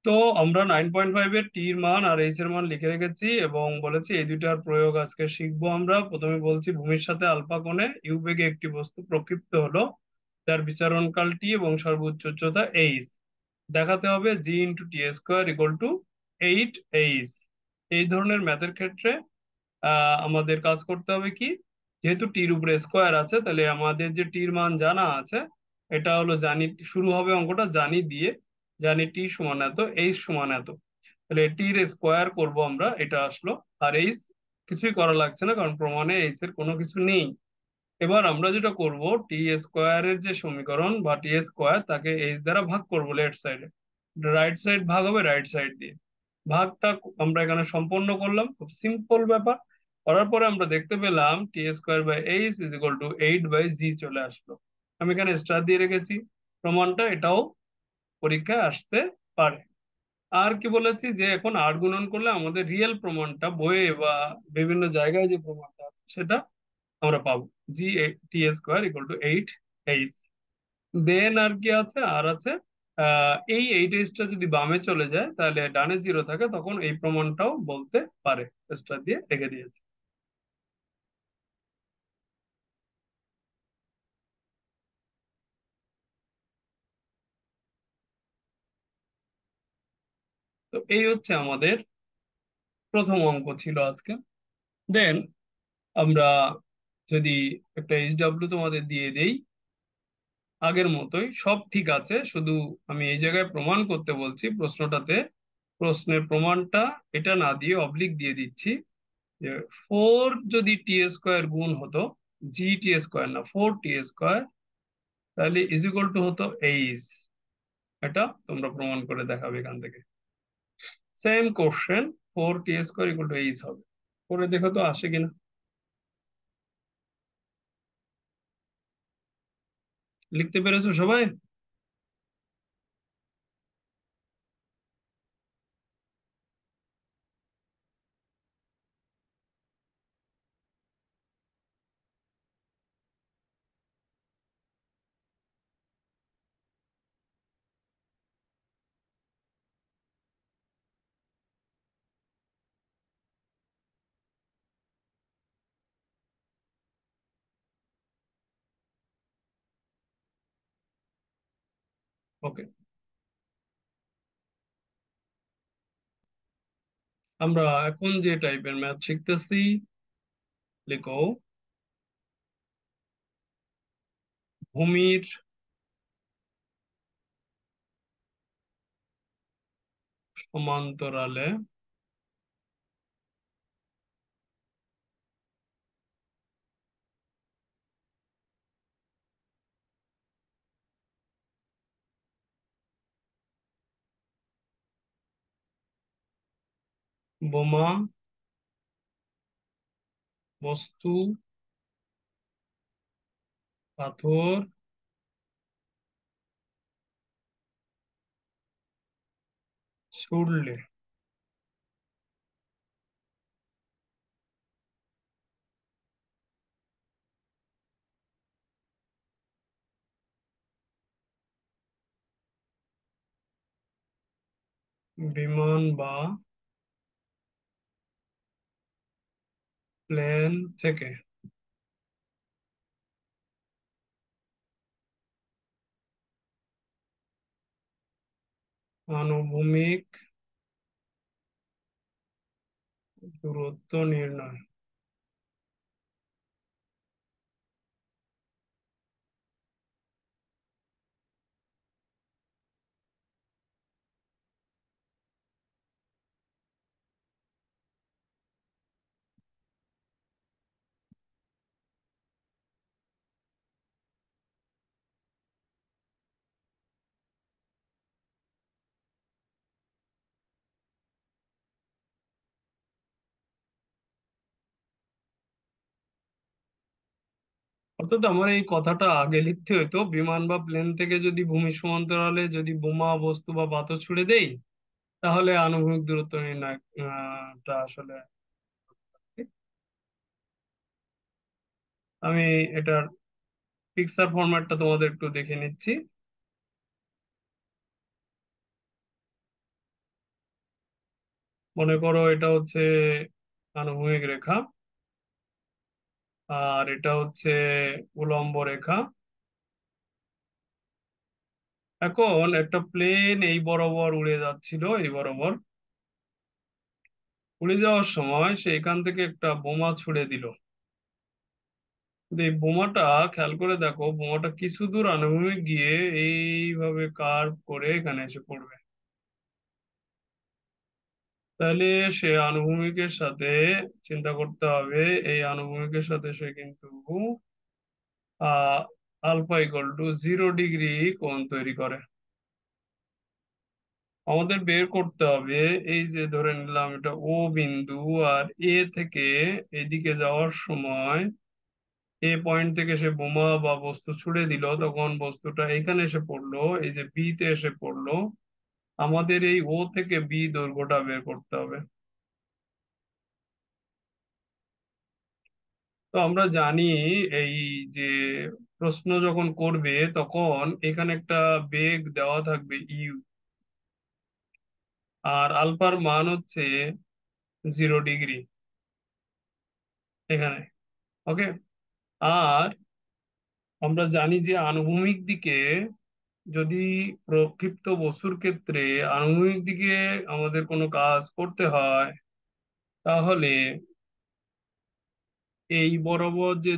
তো আমরা 9.5 এর টির মান আর এইচ এর মান লিখে রেখেছি এবং বলেছি এই দুইটার প্রয়োগ আজকে শিখবো আমরা। প্রথমে বলছি ভূমির সাথে আলফা কোণে ইউ বেগে একটি বস্তু প্রক্ষিপ্ত হলো, যার বিচরণকাল টি এবং সর্বোচ্চ উচ্চতা এইচ। দেখাতে হবে g into t square equal to 8 H. এই ধরনের ম্যাথের ক্ষেত্রে আমাদের কাজ করতে হবে কি, যেহেতু টির উপরে স্কোয়ার আছে তাহলে আমাদের যে টির মান জানা আছে, এটা হলো জানি, শুরু হবে অঙ্কটা জানি দিয়ে, জানি টি সমান এত, এইচ সমান এত, তাহলে টির স্কোয়ার করব আমরা, এটা আসলো। আর এইচ কিছুই করা লাগছে না, কারণ প্রমাণে এইচ এর কোনো কিছু নেই। এবার আমরা যেটা করব, টি স্কোয়ারের যে সমীকরণ বা টি স্কোয়ার, তাকে এইচ দ্বারা ভাগ করব লেফট সাইডে। রাইট সাইড ভাগ হবে রাইট সাইড দিয়ে। ভাগটা আমরা এখানে সম্পন্ন করলাম, খুব সিম্পল ব্যাপার। করার পরে আমরা দেখতে পেলাম t square by H is equal to 8/জি চলে আসলো। আমি এখানে স্টার দিয়ে রেখেছি। প্রমাণটা এটাও পরীক্ষায় আসতে পারে। আর কি বলেছি, যে এখন আর গুণন করলে আমাদের রিয়েল প্রমাণটা বইয়ে বা বিভিন্ন জায়গায় যে প্রমাণটা আছে সেটা আমরা পাবো। জি টি স্কোয়ার ইকুয়াল টু 8 এইচ। দেন আর কি আছে, আর আছে এই 8 এইচটা যদি বামে চলে যায় তাহলে ডানে জিরো থাকে, তখন এই প্রমাণটাও বলতে পারে। স্টার দিয়ে রেখে দিয়েছি। তো এই হচ্ছে আমাদের প্রথম অঙ্ক ছিল আজকে। দেন আমরা যদি একটা এইচ ডাব্লিউ তোমাদের দিয়ে দেই, আগের মতোই সব ঠিক আছে, শুধু আমি এই জায়গায় প্রমাণ করতে বলছি প্রশ্নটাতে। প্রশ্নের প্রমাণটা এটা না দিয়ে অবলিক দিয়ে দিচ্ছি, যে 4 যদি টি স্কোয়ার গুণ হতো, জি টি স্কোয়ার না 4 টি স্কোয়ার, তাহলে ইজ ইকুয়াল টু হতো এইচ। এটা তোমরা প্রমাণ করে দেখাবে এখান থেকে। সেম কোশ্চেন, 4 টি স্কোয়ার ইকুয়াল টু এইচ হবে। করে দেখো তো আসে কিনা। লিখতে পেরেছো সবাই? ওকে, আমরা এখন যে টাইপের ম্যাথ শিখতেছি, লিখো ভূমির সমান্তরালে বোমা বস্তু পাথর ছুড়লে বিমান বা প্লেন থেকে আনুভূমিক দূরত্ব নির্ণয়। অর্থাৎ আমার এই কথাটা আগে লিখতে হতো, বিমান বা প্লেন থেকে যদি ভূমি সমান্তরালে যদি বোমা বস্তু বা পাথর ছুড়ে দেই, তাহলে আনুভূমিক দূরত্ব নির্ণয় টা আসলে আমি এটার পিকচার ফরম্যাটটা তোমাদের একটু দেখে নিচ্ছি। মনে করো এটা হচ্ছে আনুভূমিক রেখা, আর এটা হচ্ছে উলম্ব রেখা। এখন একটা প্লেন এই বরাবর উড়ে যাচ্ছিল, এই বরাবর উড়ে যাওয়ার সময় সে এখান থেকে একটা বোমা ছুড়ে দিল। কিন্তু এই বোমাটা, খেয়াল করে দেখো, বোমাটা কিছু দূর আনুভূমিক গিয়ে এইভাবে কার্ভ করে এখানে এসে পড়বে। তাহলে সে আনুভূমিকের সাথে, চিন্তা করতে হবে, এই আনুভূমিকের সাথে সে কিন্তু আহ আলফা ইকুয়াল টু 0 ডিগ্রি কোণ তৈরি করে। আমাদের বের করতে হবে, এই যে ধরে নিলাম এটা ও বিন্দু, আর এ থেকে এদিকে যাওয়ার সময় এ পয়েন্ট থেকে সে বোমা বা বস্তু ছুড়ে দিল, তখন বস্তুটা এখানে এসে পড়লো, এই যে বি তে এসে পড়লো। আমাদের এই ও থেকে বি দৈর্ঘ্যটা বের করতে হবে। তো আমরা জানি এই যে প্রশ্ন যখন করবে তখন এখানে একটা বেগ দেওয়া থাকবে ইউ, আর আলফার মান হচ্ছে 0 ডিগ্রি এখানে। ওকে। আর আমরা জানি যে আনুভূমিক দিকে, যদি প্রক্ষিপ্ত বস্তুর ক্ষেত্রে আনুভূমিক দিকে আমাদের কোনো কাজ করতে হয়, তাহলে এই বরাবর যে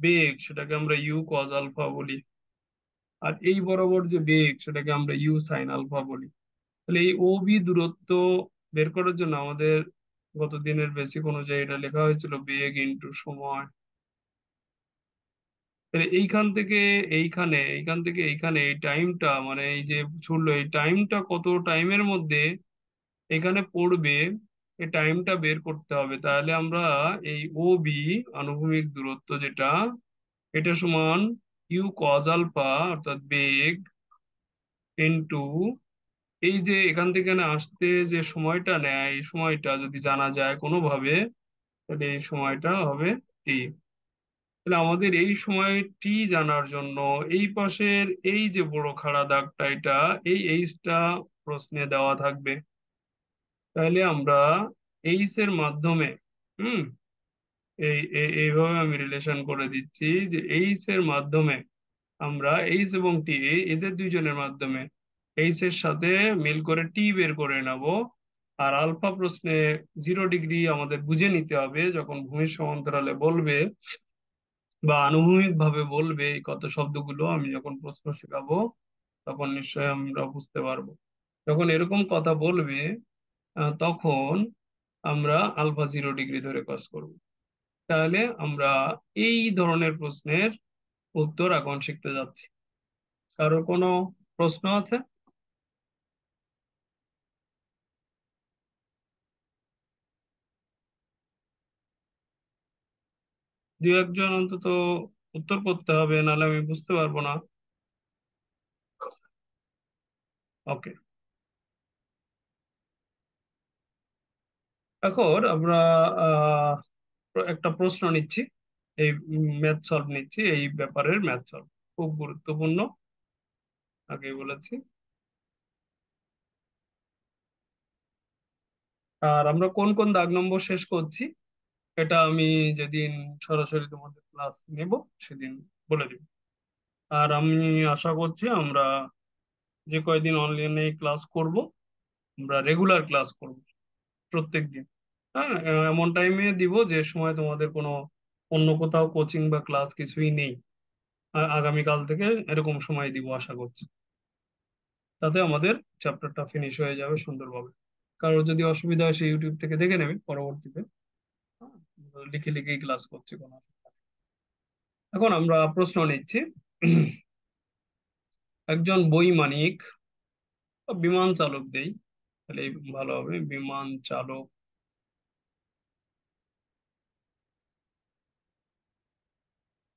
বেগ সেটাকে আমরা ইউ কজ আলফা বলি, আর এই বরাবর যে বেগ সেটাকে আমরা ইউ সাইন আলফা বলি। তাহলে এই ও বি দূরত্ব বের করার জন্য আমাদের গত দিনের বেসিক অনুযায়ী এটা লেখা হয়েছিল বেগ ইনটু সময়। তাহলে এইখান থেকে এইখানে, এইখান থেকে এইখানে এই টাইমটা, মানে এই যে ছুটলো এই টাইমটা কত টাইমের মধ্যে এখানে পড়বে, এই টাইমটা বের করতে হবে। তাহলে আমরা এই ও বি আনুভূমিক দূরত্ব যেটা, এটা সমান ইউ কজ আলফা, অর্থাৎ বেগ ইনটু এই যে এখান থেকে এখানে আসতে যে সময়টা নেয়, এই সময়টা যদি জানা যায় কোনোভাবে, তাহলে এই সময়টা হবে টি। তাহলে আমাদের এই সময় টি জানার জন্য এই পাশের এই যে বড় খাড়া দাগটা, এটা এই এইচটা প্রশ্নে দেওয়া থাকবে। তাহলে আমরা এইচ এর মাধ্যমে, হুম, এইভাবে আমি রিলেশন করে দিচ্ছি যে এইচ এর মাধ্যমে আমরা এইচ এবং টি, এদের দুইজনের মাধ্যমে এইচ এর সাথে মিল করে টি বের করে নেব। আর আলফা প্রশ্নে 0 ডিগ্রি আমাদের বুঝে নিতে হবে, যখন ভূমির সমান্তরালে বলবে বা আনুভূমিক ভাবে বলবে এই কত শব্দগুলো আমি যখন প্রশ্ন শেখাবো, তখন নিশ্চয়ই আমরা বুঝতে পারবো। যখন এরকম কথা বলবে তখন আমরা আলফা 0 ডিগ্রি ধরে কাজ করব। তাহলে আমরা এই ধরনের প্রশ্নের উত্তর এখন শিখতে যাচ্ছি। কারো কোনো প্রশ্ন আছে? দু একজন অন্তত উত্তর করতে হবে, নাহলে আমি বুঝতে পারবো না। ওকে। এখন আমরা আহ একটা প্রশ্ন নিচ্ছি, এই ম্যাথ সলভ নিচ্ছি, এই ব্যাপারের ম্যাথ সলভ খুব গুরুত্বপূর্ণ, আগেই বলেছি। আর আমরা কোন কোন দাগ নম্বর শেষ করছি এটা আমি যেদিন সরাসরি তোমাদের ক্লাস নেব সেদিন বলে দিব। আর আমি আশা করছি আমরা যে কয়দিন অনলাইনে ক্লাস করব, আমরা রেগুলার ক্লাস করব প্রত্যেক দিন। হ্যাঁ, এমন টাইমে দিব যে সময় তোমাদের কোনো অন্য কোথাও কোচিং বা ক্লাস কিছুই নেই। আগামীকাল থেকে এরকম সময় দিব আশা করছি। তাতে আমাদের চ্যাপ্টারটা ফিনিশ হয়ে যাবে সুন্দরভাবে। কারোর যদি অসুবিধা হয় সে ইউটিউব থেকে দেখে নেবে পরবর্তীতে। হ্যাঁ, লিখে লিখেই ক্লাস করছি কোনো অসুবিধা নেই। এখন আমরা প্রশ্ন নিচ্ছি। একজন বৈমানিক বা বিমান চালক দেই, তাহলে ভালো হবে, বিমান চালক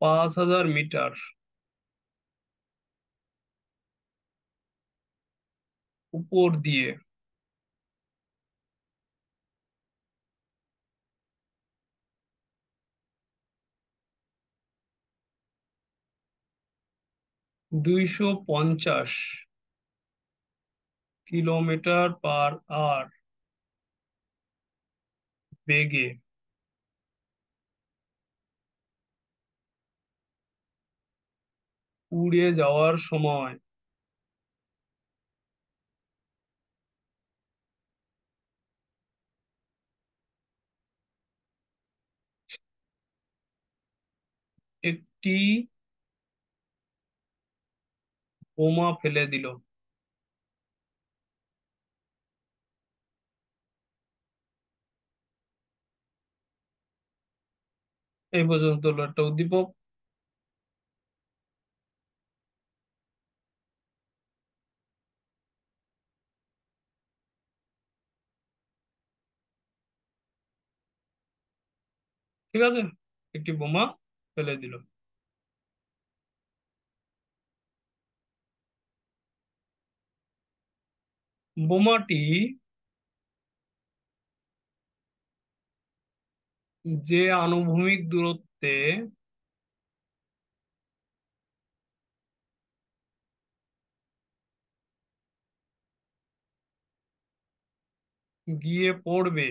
5,000 মিটার উপর দিয়ে 250 কিলোমিটার পার আওয়ার বেগে উড়ে যাওয়ার সময় একটি বোমা ফেলে দিল। এই পর্যন্ত হলো একটা উদ্দীপক। ঠিক আছে, একটি বোমা ফেলে দিল। বোমাটি যে আনুভূমিক দূরত্বে গিয়ে পড়বে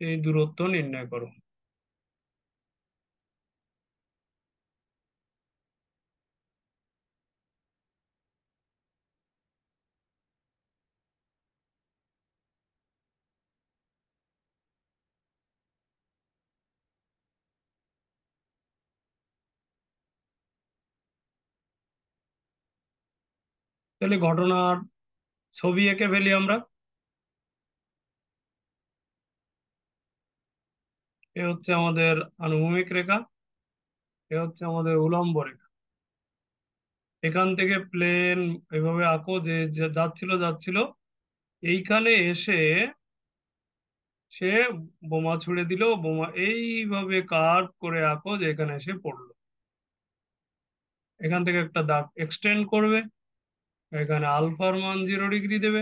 সেই দূরত্ব নির্ণয় করো। তাহলে ঘটনার ছবি এঁকে ফেলি আমরা। এ হচ্ছে আমাদের আনুভূমিক রেখা, এ হচ্ছে আমাদের উলম্ব রেখা। এখান থেকে প্লেন এভাবে আঁকো যে যে যাচ্ছিল যাচ্ছিল, এইখানে এসে সে বোমা ছুড়ে দিল। বোমা এইভাবে কার্ভ করে আঁকো যে এখানে এসে পড়লো। এখান থেকে একটা দাগ এক্সটেন্ড করবে, এখানে আলফার মান 0 ডিগ্রি দেবে।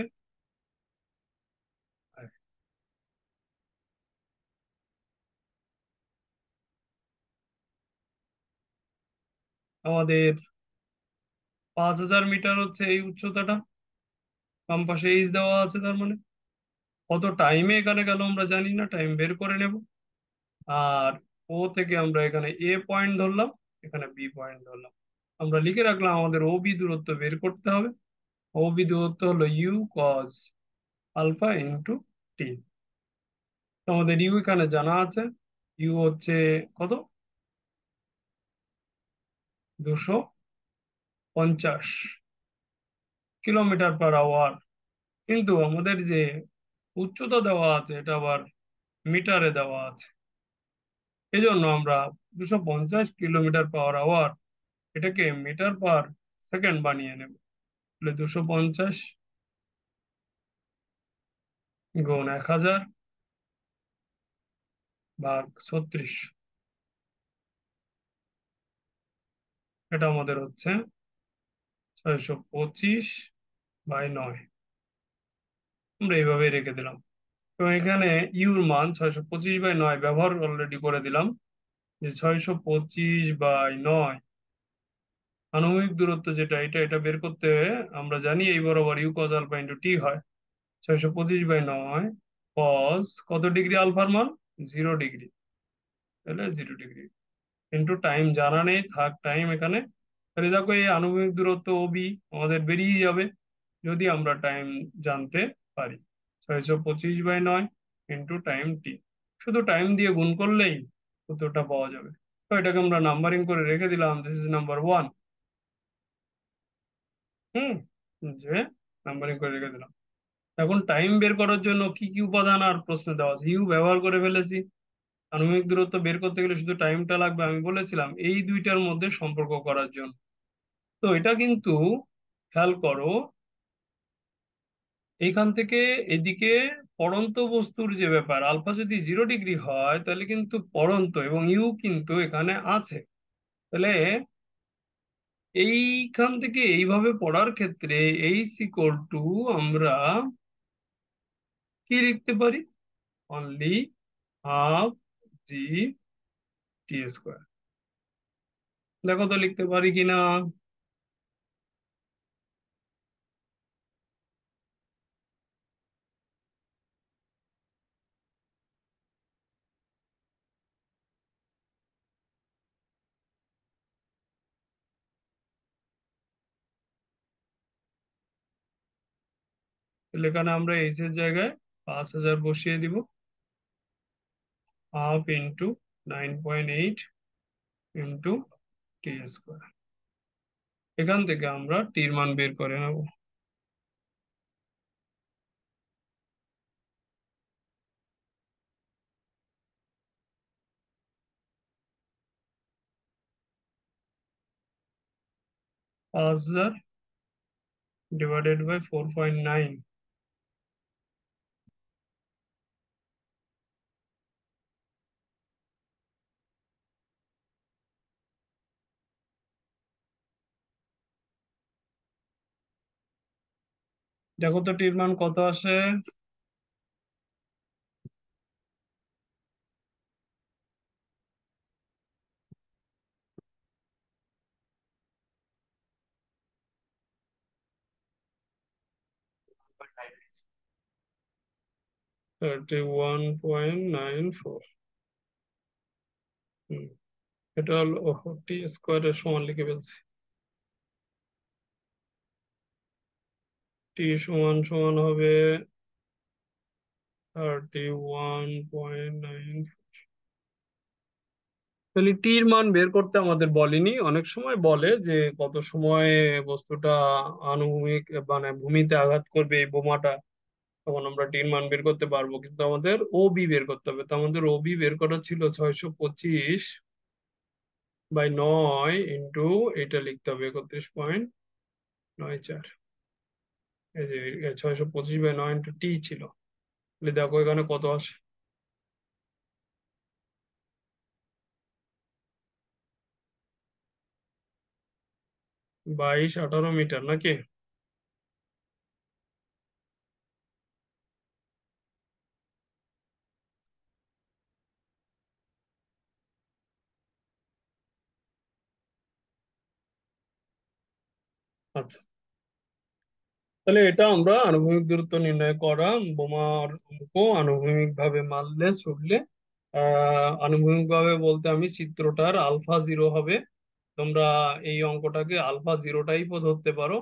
আমাদের 5000 মিটার হচ্ছে এই উচ্চতাটা, বাম পাশে এইচ দেওয়া আছে, তার মানে কত টাইমে এখানে গেল আমরা জানি না, টাইম বের করে নেব। আর ও থেকে আমরা এখানে এ পয়েন্ট ধরলাম, এখানে বি পয়েন্ট ধরলাম। আমরা লিখে রাখলাম আমাদের ও বি দূরত্ব বের করতে হবে। ও বি দূরত্ব হলো you cos alpha into T. আমাদের ইউ এখানে জানা আছে, ইউ হচ্ছে কত, 250 কিলোমিটার পার আওয়ার। কিন্তু আমাদের যে উচ্চতা দেওয়া আছে এটা আবার মিটারে দেওয়া আছে, এই জন্য আমরা 250 কিলোমিটার পার আওয়ার এটাকে মিটার পার সেকেন্ড বানিয়ে নেব। তাহলে 250 গুণ 1000 ভাগ 36, এটা আমাদের হচ্ছে 625/9। আমরা এইভাবে রেখে দিলাম। তো এখানে ইউর মান 625/9 ব্যবহার অলরেডি করে দিলাম, যে 625/9 আনুভূমিক দূরত্ব যেটা, এটা এটা বের করতে আমরা জানি এই বরাবর you cos alpha into T হয়। 625/9 কজ কত ডিগ্রি আলফার মান, 0 ডিগ্রি, তাহলে 0 ডিগ্রি ইন্টু টাইম জানা নেই, থাক টাইম এখানে। তাহলে দেখো এই আনুভূমিক দূরত্ব ও বি আমাদের বেরিয়ে যাবে যদি আমরা টাইম জানতে পারি। 625/9 ইন্টু টাইম টি, শুধু টাইম দিয়ে গুণ করলেই উত্তরটা পাওয়া যাবে। তো এটাকে আমরা নাম্বারিং করে রেখে দিলাম, দিস ইজ নাম্বার 1। হুম, যে নাম্বারিং করে রেখে দিলাম। এখন টাইম বের করার জন্য কি কি উপাদান আর প্রশ্ন দেওয়া আছে, ইউ ব্যবহার করে ফেলেছি। আনুভূমিক দূরত্ব বের করতে গেলে শুধু টাইমটা লাগবে, আমি বলেছিলাম এই দুইটার মধ্যে সম্পর্ক করার জন্য। তো এটা কিন্তু খেয়াল করো, এইখান থেকে এদিকে পড়ন্ত বস্তুর যে ব্যাপার, আলফা যদি 0 ডিগ্রি হয় তাহলে কিন্তু পড়ন্ত এবং ইউ কিন্তু এখানে আছে। তাহলে এইখান থেকে এইভাবে পড়ার ক্ষেত্রে এইচ ইকুয়াল টু আমরা কি লিখতে পারি, অনলি হাফ জি টি স্কোয়ার। দেখো তো লিখতে পারি কিনা। তাহলে এখানে আমরা এইচ এর জায়গায় 5,000 বসিয়ে দিব, half into 9.8 into t square. এখান থেকে আমরা টির মান বের করে নেব। 5,000 ডিভাইডেড বাই 4.9। দেখো তো টির মান কত আসে। 31.94। এটা হলো টি স্কোয়ারের সমান লিখে ফেলছি। টি সমান সমান হবে 31.9। তাহলে টির মান বের করতে আমাদের বলেনি, অনেক সময় বলে যে কত সময় বস্তুটা আনুভূমিক মানে ভূমিতে আঘাত করবে এই বোমাটা, তখন আমরা টির মান বের করতে পারবো, কিন্তু আমাদের ও বি বের করতে হবে। তো আমাদের ও বি বের করা ছিল 625/9 ইন্টু, এটা লিখতে হবে 31.94। এই যে 625/9 ইন্টু টি ছিল। তাহলে দেখো এখানে কত আসে। 22-18 মিটার নাকি? আচ্ছা, তাহলে এটা আমরা আনুভূমিক দূরত্ব নির্ণয় করা বোমার অঙ্ক, আনুভূমিক ভাবে মারলে ছুড়লে। আনুভূমিক ভাবে বলতে আমি চিত্রটার আলফা জিরো হবে। তোমরা এই অঙ্কটাকে আলফা জিরো টাইপও ধরতে পারো।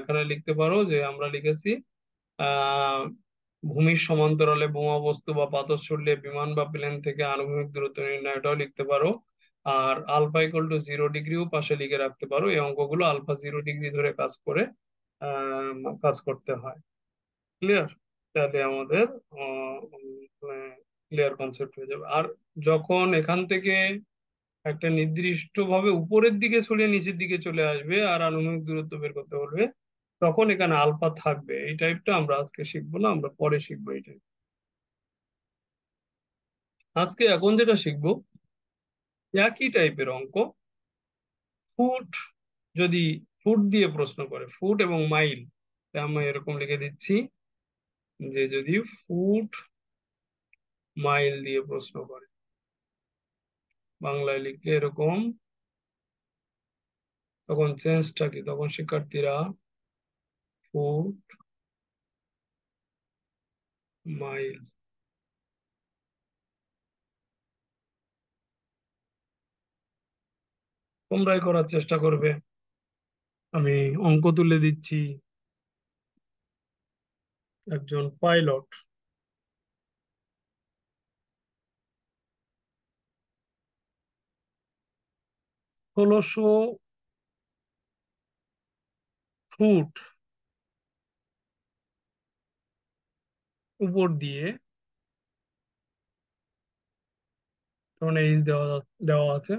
এখানে লিখতে পারো যে আমরা লিখেছি আহ ভূমির সমান্তরালে বোমা বস্তু বা পাথর ছুড়লে বিমান বা প্লেন থেকে আনুভূমিক দূরত্ব নির্ণয়, এটাও লিখতে পারো। আর আলফা ইকুয়াল টু 0 ডিগ্রিও পাশে লিখে রাখতে পারো। এই অঙ্কগুলো আলফা 0 ডিগ্রি ধরে কাজ করে, কাজ করতে হয়। ক্লিয়ার? তাহলে আমাদের ক্লিয়ার কনসেপ্ট হয়ে যাবে। আর যখন এখান থেকে একটা নির্দিষ্ট ভাবে উপরের দিকে সরিয়ে নিচের দিকে চলে আসবে আর আনুভূমিক দূরত্ব বের করতে বলবে, তখন এখানে আলফা থাকবে। এই টাইপটা আমরা আজকে শিখবো না, আমরা পরে শিখবো এই টাইপ। আজকে এখন যেটা শিখবো একই টাইপের অঙ্ক, ফুট, যদি ফুট দিয়ে প্রশ্ন করে, ফুট এবং মাইল, আমি এরকম লিখে দিচ্ছি যে যদি ফুট মাইল দিয়ে প্রশ্ন করে, বাংলায় লিখলে এরকম, তখন চেঞ্জটা কি? তখন শিক্ষার্থীরা ফুট মাইল, তোমরাই করার চেষ্টা করবে। আমি অঙ্ক তুলে দিচ্ছি। একজন পাইলট 16 ফুট উপর দিয়ে, তখন এইচ দেওয়া দেওয়া আছে,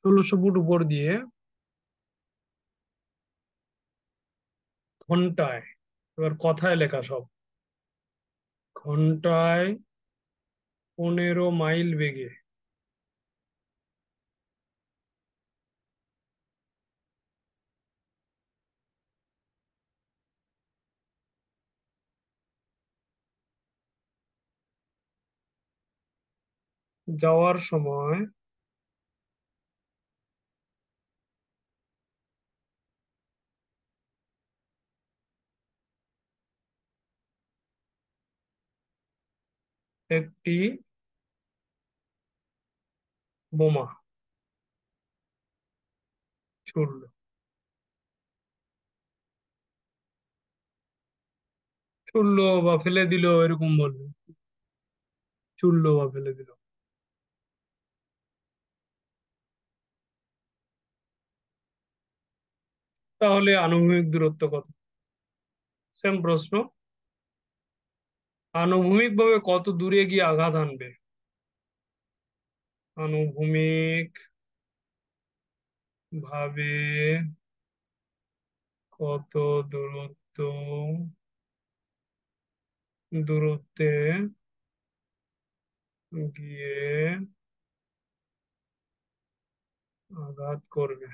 16 ফুট উপর দিয়ে ঘন্টায়, এবার কথায় লেখা সব, ঘন্টায় 15 মাইল বেগে যাওয়ার সময় একটি বোমা ছুড়লো। ছুড়লো বা ফেলে দিল এরকম বলবে। ছুড়লো বা ফেলে দিল। তাহলে আনুভূমিক দূরত্ব কত? সেম প্রশ্ন। আনুভূমিক ভাবে কত দূরে গিয়ে আঘাত হানবে? আনুভূমিক ভাবে কত দূরত্ব দূরত্বে গিয়ে আঘাত করবে?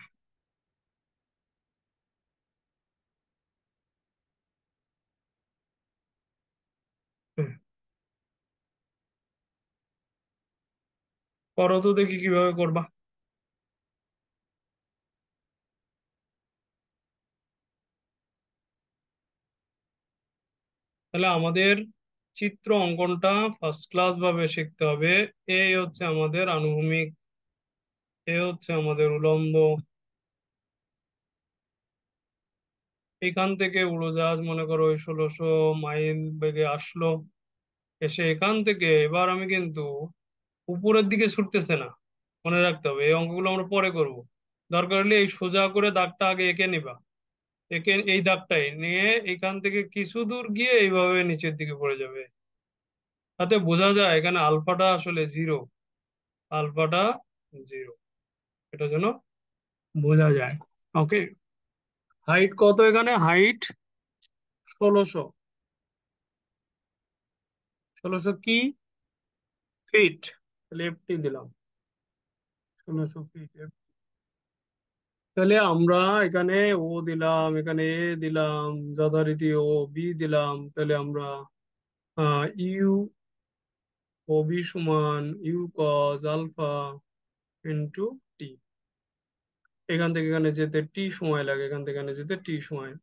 হুম, করো তো দেখি কিভাবে করবা। তাহলে আমাদের চিত্র অঙ্কনটা ফার্স্ট ক্লাস ভাবে শিখতে হবে। এই হচ্ছে আমাদের আনুভূমিক, এ হচ্ছে আমাদের উলম্ব। এখান থেকে উড়োজাহাজ মনে করো ওই 1600 মাইল বেগে আসলো। এসে এখান থেকে এবার আমি কিন্তু উপরের দিকে ছুটতেছে না, মনে রাখতে হবে। এই অঙ্কগুলো আমরা পরে করব। দরকার হলে এই সোজা করে দাগটা আগে এঁকে নিবা। এঁকে এই দাগটাই নিয়ে এখান থেকে কিছু দূর গিয়ে এইভাবে নিচের দিকে পড়ে যাবে। তাতে বোঝা যায় এখানে আলফাটা আসলে জিরো। আলফাটা জিরো, এটা যেন বোঝা যায়। ওকে। হাইট কত? এখানে হাইট 1600। 1600 কি? ফিট। তাহলে এফটি দিলাম। 1600 ফিট। তাহলে আমরা এখানে ও দিলাম, এখানে এ দিলাম, যথারীতি ও বি দিলাম। তাহলে আমরা ইউ ও বি সমান u cos alpha into T. এখান থেকে এখানে যেতে টি সময় লাগে, এখান থেকে এখানে যেতে টি সময়,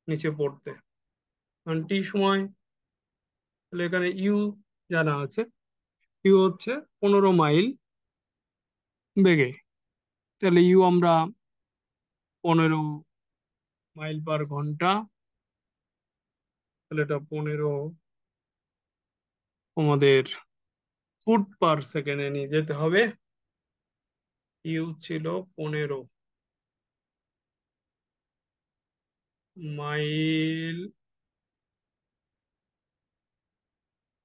নিচে পড়তে কারণ টি সময়। তাহলে এখানে ইউ জানা আছে। ইউ হচ্ছে 15 মাইল বেগে। তাহলে ইউ আমরা 15 মাইল পার ঘন্টা। তাহলে এটা 15 আমাদের ফুট পার সেকেন্ডে নিয়ে যেতে হবে। ইউ ছিল 15 মাইল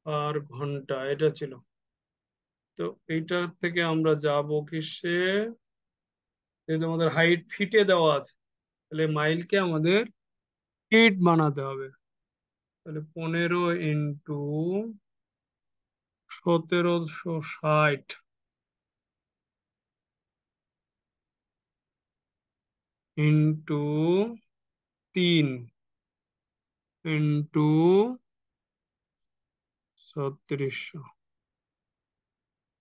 পার ঘন্টা, এটা ছিল। তো এইটার থেকে আমরা যাব কিসে? যেহেতু আমাদের হাইট ফিটে দেওয়া আছে, তাহলে মাইলকে আমাদের ফিট বানাতে হবে। তাহলে 15 × 1760 ইন্টু 3 ইন্টু 3600।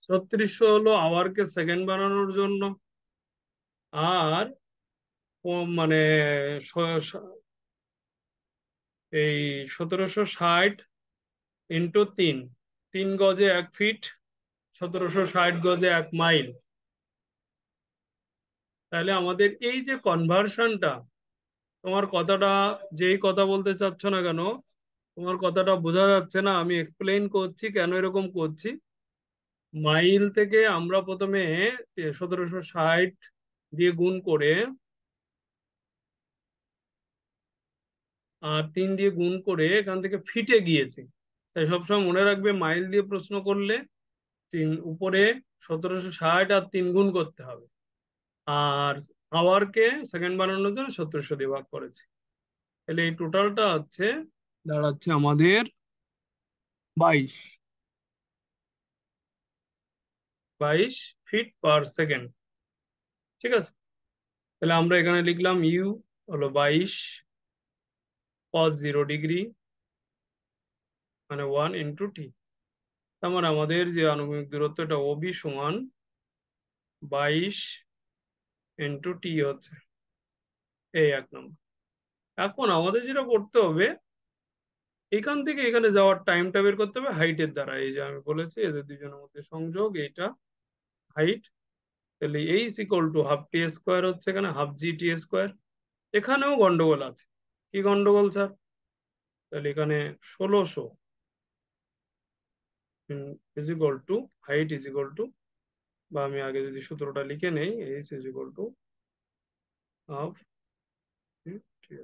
3600 হলো আওয়ারকে সেকেন্ড বানানোর জন্য। আর মানে স- স- এই 1760 ইন্টু 3, 3 গজে 1 ফিট, 1760 গজে 1 মাইল। তাহলে আমাদের এই যে কনভার্সনটা, তোমার কথাটা, যেই কথা বলতে চাচ্ছ না কেন, তোমার কথাটা বোঝা যাচ্ছে না। আমি এক্সপ্লেইন করছি কেন এরকম করছি। মাইল থেকে আমরা প্রথমে 1760 দিয়ে গুণ করে আর 3 দিয়ে গুণ করে এখান থেকে ফিটে গিয়েছি। তাই সবসময় মনে রাখবে, মাইল দিয়ে প্রশ্ন করলে উপরে 1760 আর 3 গুণ করতে হবে। আর আওয়ারকে সেকেন্ড বানানোর জন্য 1700 দিয়ে ভাগ করেছি। তাহলে এই টোটালটা হচ্ছে, দাঁড়াচ্ছে আমাদের 22। 22 ফিট পার সেকেন্ড। ঠিক আছে। তাহলে আমরা এখানে লিখলাম ইউ হলো 22 cos 0 ডিগ্রি, মানে 1 × টি। তার মানে আমাদের যে আনুভূমিক দূরত্ব, এটা ওবি সমান 22 × টি হচ্ছে। এই 1 নম্বর। এখন আমাদের যেটা করতে হবে, এখান থেকে এখানে যাওয়ার টাইমটা বের করতে হবে হাইটের দ্বারা। এই যে আমি বলেছি এদের দুজনের মধ্যে সংযোগ, এইটা হাইট। তাহলে H equal to half T square হচ্ছে এখানে হাফ জি টি স্কোয়ার। এখানেও গন্ডগোল আছে। কি গন্ডগোল স্যার? তাহলে এখানে 1600 is equal two height is equal two, বা আমি আগে যদি সূত্রটা লিখে নেই, H is equal to half T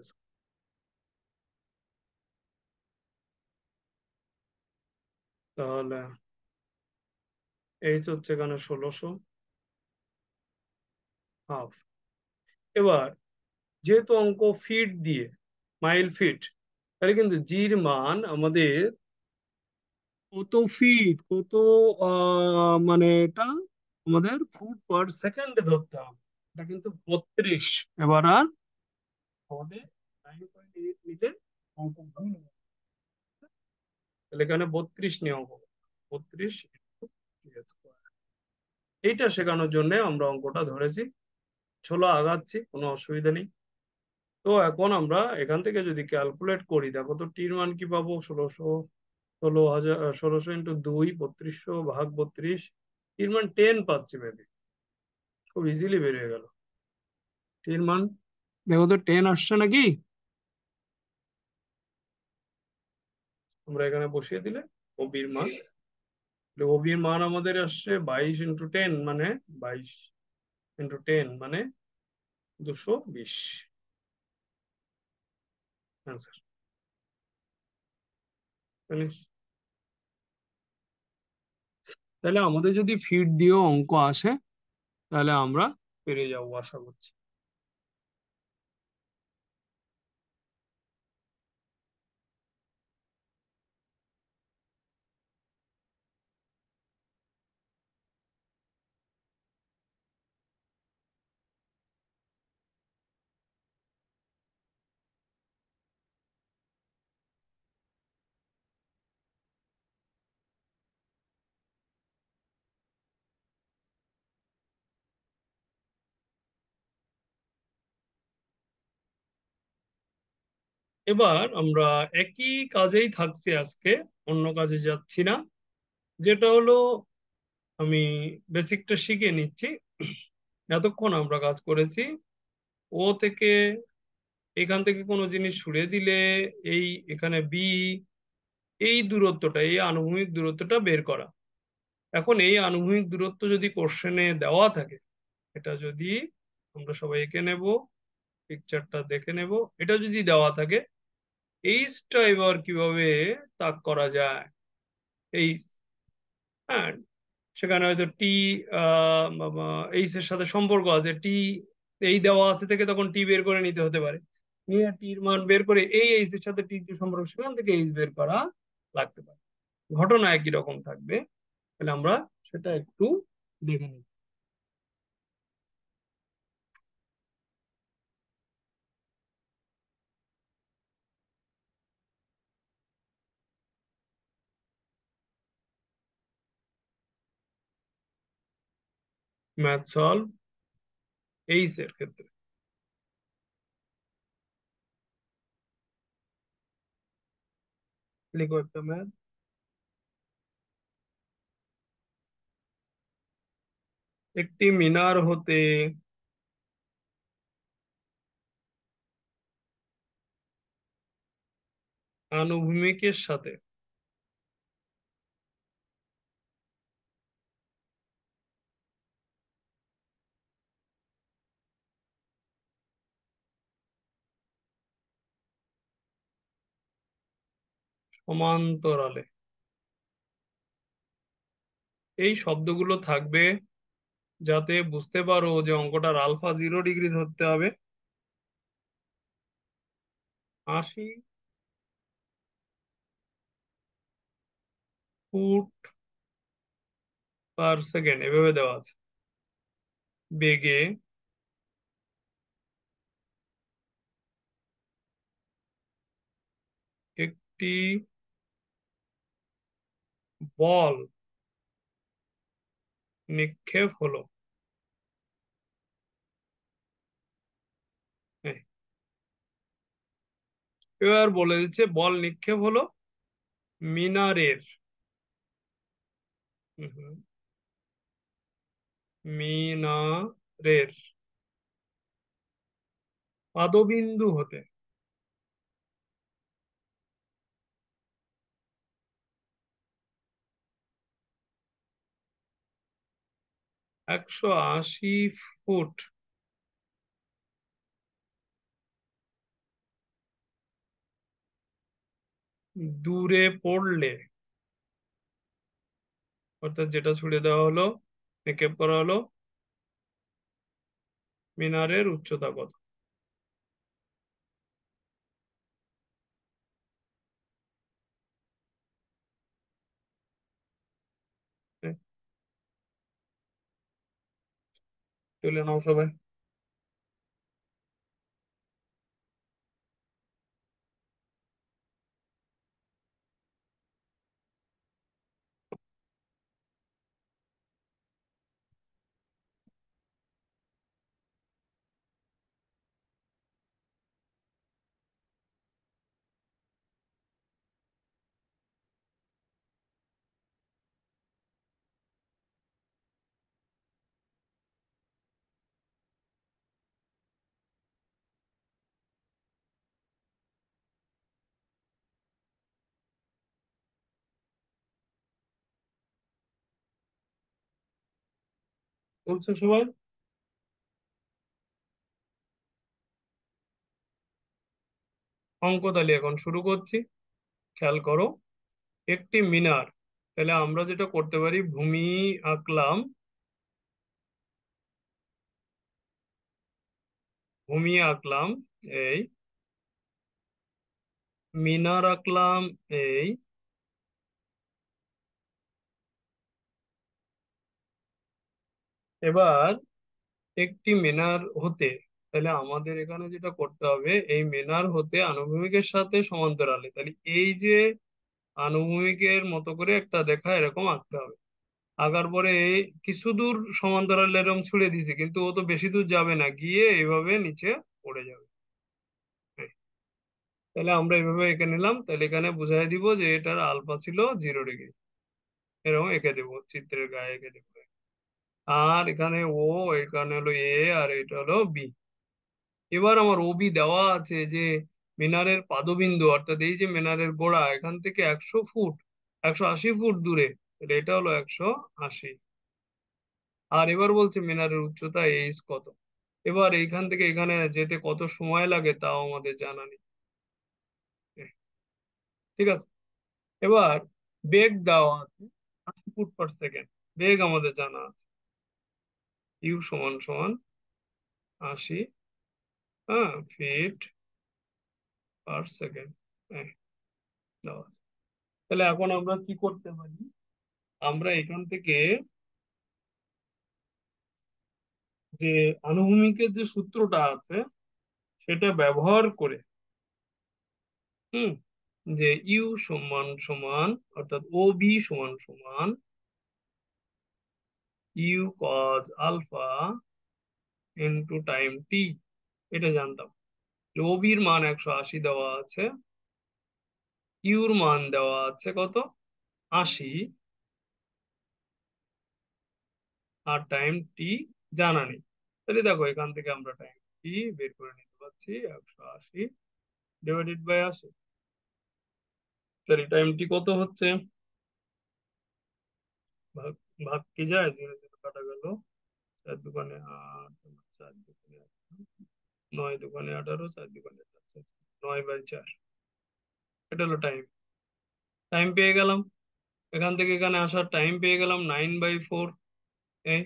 square. তাহলে এইচ হচ্ছে এখানে 1600 হাফ। এবার যেহেতু অঙ্ক ফিট দিয়ে, মাইল ফিট, তাহলে কিন্তু জির মান আমাদের কত ফিট, কত মানে এটা আমাদের ফুট পার সেকেন্ডে ধরতে হবে। এটা কিন্তু 32। এবার আর আমাদের 9.8 নিতে অঙ্ক ভুল হবে। তাহলে এখানে 32 নিয়ে অঙ্ক করতে হবে। 32 স্কোয়ার। এইটা শেখানোর জন্য আমরা অঙ্কটা ধরেছি। চলো আগাচ্ছি, কোনো অসুবিধা নেই। তো এখন আমরা এখান থেকে যদি ক্যালকুলেট করি, দেখো তো টির মান কি পাবো? 1600, 16,000, 1600 ইন্টু 2, 3200 ভাগ 32। টির মান 10 পাচ্ছি মেবি, খুব ইজিলি বেরিয়ে গেল টির মান। দেখো তো 10 আসছে নাকি? আমরা এখানে বসিয়ে দিলে ওবির মান, ওবির মান আমাদের আসছে 22 ইন্টু 10, মানে 22 ইন্টু 10 মানে 220 অ্যান্সার। তাহলে আমাদের যদি ফিট দিয়েও অঙ্ক আসে, তাহলে আমরা পেরে যাবো আশা করছি। এবার আমরা একই কাজেই থাকছি আজকে, অন্য কাজে যাচ্ছি না। যেটা হলো, আমি বেসিকটা শিখে নিচ্ছি। এতক্ষণ আমরা কাজ করেছি ও থেকে, এখান থেকে কোনো জিনিস ছুড়ে দিলে এই এখানে বি, এই দূরত্বটা, এই আনুভূমিক দূরত্বটা বের করা। এখন এই আনুভূমিক দূরত্ব যদি কোশ্চেনে দেওয়া থাকে, এটা যদি আমরা সবাই এঁকে নেব, পিকচারটা দেখে নেব, এটা যদি দেওয়া থাকে, এইচটা এবার কিভাবে তাক করা যায়? এইচ, হ্যাঁ, সেখানে হয়তো টি এইচ এর সাথে সম্পর্ক আছে, টি এই দেওয়া আছে থেকে তখন টি বের করে নিতে হতে পারে, নিয়ে টির মান বের করে এই এইচ এর সাথে টির যে সম্পর্ক সেখান থেকে এইচ বের করা লাগতে পারে। ঘটনা একই রকম থাকবে। তাহলে আমরা সেটা একটু দেখে নিই। ম্যাথ সলভ এইচ এর ক্ষেত্রে লিখো একটা ম্যাথ। একটি মিনার হতে আনুভূমিকের সাথে সমান্তরালে, এই শব্দগুলো থাকবে যাতে বুঝতে পারো যে অঙ্কটার আলফা 0 ডিগ্রি ধরতে হবে। 80 ফুট পার সেকেন্ড এভাবে দেওয়া আছে বেগে একটি বল নিক্ষেপ হলো। হ্যাঁ, এবার বলে দিচ্ছে বল নিক্ষেপ হলো মিনারের, হুম হুম, মিনারের পাদবিন্দু হতে 180 ফুট দূরে পড়লে, অর্থাৎ যেটা ছুড়ে দেওয়া হলো, নিক্ষেপ করা হলো, মিনারের উচ্চতা কত? হ্যাঁ, তুলে নাও সবাই। বলছো সবাই? অঙ্ক তাহলে এখন শুরু করছি। খেয়াল করো, একটি মিনার, তাহলে আমরা যেটা করতে পারি, ভূমি আঁকলাম, ভূমি আঁকলাম এই, মিনার আঁকলাম এই, এবার একটি মিনার হতে, তাহলে আমাদের এখানে যেটা করতে হবে, এই মিনার হতে আনুভূমিকের সাথে সমান্তরালে, তাহলে এই যে আনুভূমিকের মতো করে একটা দেখা এরকম আঁকতে হবে। আঁকার পরে কিছু দূর সমান্তরাল এরকম ছুড়ে দিছি, কিন্তু ও তো বেশি দূর যাবে না, গিয়ে এইভাবে নিচে পড়ে যাবে। হ্যাঁ, তাহলে আমরা এইভাবে এঁকে নিলাম, তাহলে এখানে বুঝাই দিব যে এটার আলফা ছিল 0 ডিগ্রি, এরকম এঁকে দেবো, চিত্রের গায়ে এঁকে দেবো। আর এখানে ও, এখানে হলো এ, আর এটা হলো বি। এবার আমার ওবি দেওয়া আছে যে মিনারের পাদবিন্দু, অর্থাৎ এই যে মিনারের গোড়া, এখান থেকে 100 ফুট, 180 ফুট দূরে, তাহলে এটা হলো 180। আর এবার বলছে মিনারের উচ্চতা এইচ কত। এবার এইখান থেকে এখানে যেতে কত সময় লাগে তাও আমাদের জানা নেই। ঠিক আছে, এবার বেগ দেওয়া আছে 80 ফুট পার সেকেন্ড, বেগ আমাদের জানা আছে, ইউ সমান সমান 80, হ্যাঁ, ফিট পার সেকেন্ড। হ্যাঁ, দেওয়া আছে। তাহলে এখন আমরা কি করতে পারি, আমরা এখান থেকে যে আনুভূমিকের যে সূত্রটা আছে সেটা ব্যবহার করে, হুম, যে ইউ সমান সমান, অর্থাৎ ও বি সমান সমান u cos alpha into time t, এটা জানতাম। ও বির মান 180 দেওয়া আছে, ইউর মান দেওয়া আছে কত, 80, আর টাইম টি জানা নেই। তাহলে দেখো এখান থেকে আমরা টাইম টি বের করে নিতে পারছি, 180 / 80। তাহলে টাইম টি কত হচ্ছে, ভাগ, ভাগ কি যায়, 0 0 কাটা গেল, 4 × 8, 4 × 8, 9 × 18, 4 × 8, 9/4, এটা হলো টাইম। টাইম পেয়ে গেলাম, এখান থেকে এখানে আসার টাইম পেয়ে গেলাম 9/4। এই,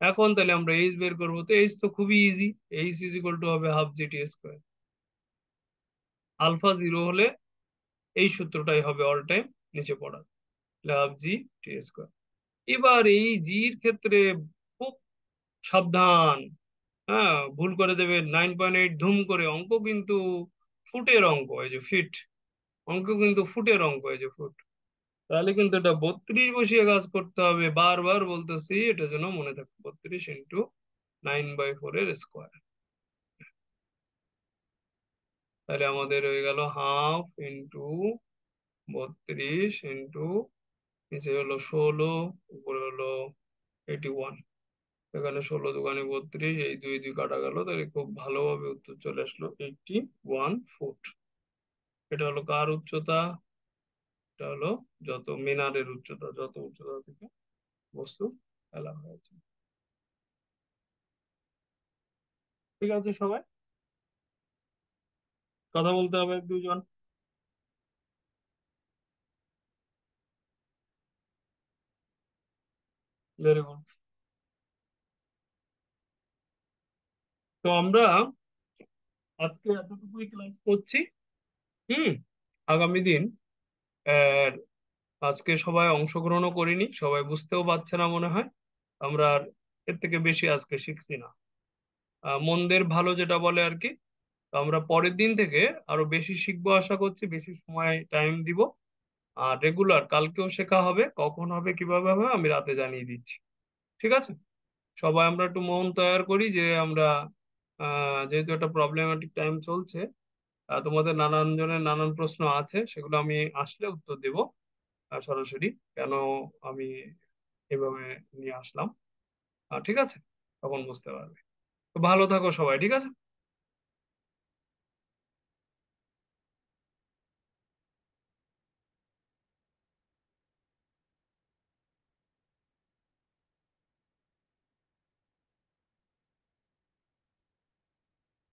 এখন তাহলে আমরা এইচ বের করবো, তো এইচ তো খুবই easy, H is equal two হবে হাফ জি টি স্কোয়ার। আলফা 0 হলে এই সূত্রটাই হবে অল টাইম নিচে পড়া, হাফ জি টি স্কোয়ার। এবার এই জির ক্ষেত্রে খুব সাবধান, হ্যাঁ, ভুল করে দেবে 9.8 ধুম করে, অঙ্ক কিন্তু ফুটের অঙ্ক, এই যে ফিট, অঙ্ক কিন্তু ফুটের অঙ্ক, এই যে ফুট। তাহলে কিন্তু এটা 32 বসিয়ে কাজ করতে হবে, বারবার বলতেছি, এটা যেন মনে থাকে, 32 × 9/4 তাহলে আমাদের হয়ে গেল হাফ ইন্টু 32 ইন্টু, নিচে হলো 16, উপরে হলো 81। এখানে 16 × 2 = 32, এই দুই দুই কাটা গেল, তাহলে খুব ভালোভাবে উত্তর চলে আসলো 81 ফুট। এটা হলো কার উচ্চতা? এটা হলো যত মিনারের উচ্চতা, যত উচ্চতা থেকে বস্তু ফেলা হয়েছে। ঠিক আছে সবাই, কথা বলতে হবে এক দুইজন। Very good. তো আমরা আজকে এতটুকুই ক্লাস করছি। হুম। আগামী দিন আহ, আজকে সবাই অংশগ্রহণও করিনি, সবাই বুঝতেও পারছে না মনে হয়। আমরা আর এর থেকে বেশি আজকে শিখছি না। মন্দের ভালো যেটা বলে আর কি। তো আমরা পরের দিন থেকে আরো বেশি শিখবো আশা করছি, বেশি সময় টাইম দিব। আর রেগুলার কালকেও শেখা হবে, কখন হবে কিভাবে হবে আমি রাতে জানিয়ে দিচ্ছি। ঠিক আছে। সবাই আমরা একটু মন তৈয়ার করি যে আমরা যেহেতু একটা প্রবলেমেটিক টাইম চলছে, তোমাদের নানান জনের নানান প্রশ্ন আছে, সেগুলো আমি আসলে উত্তর দেব সরাসরি, কেন আমি এভাবে নিয়ে আসলাম। ঠিক আছে, তখন বুঝতে পারবে। তো ভালো থাকো সবাই, ঠিক আছে।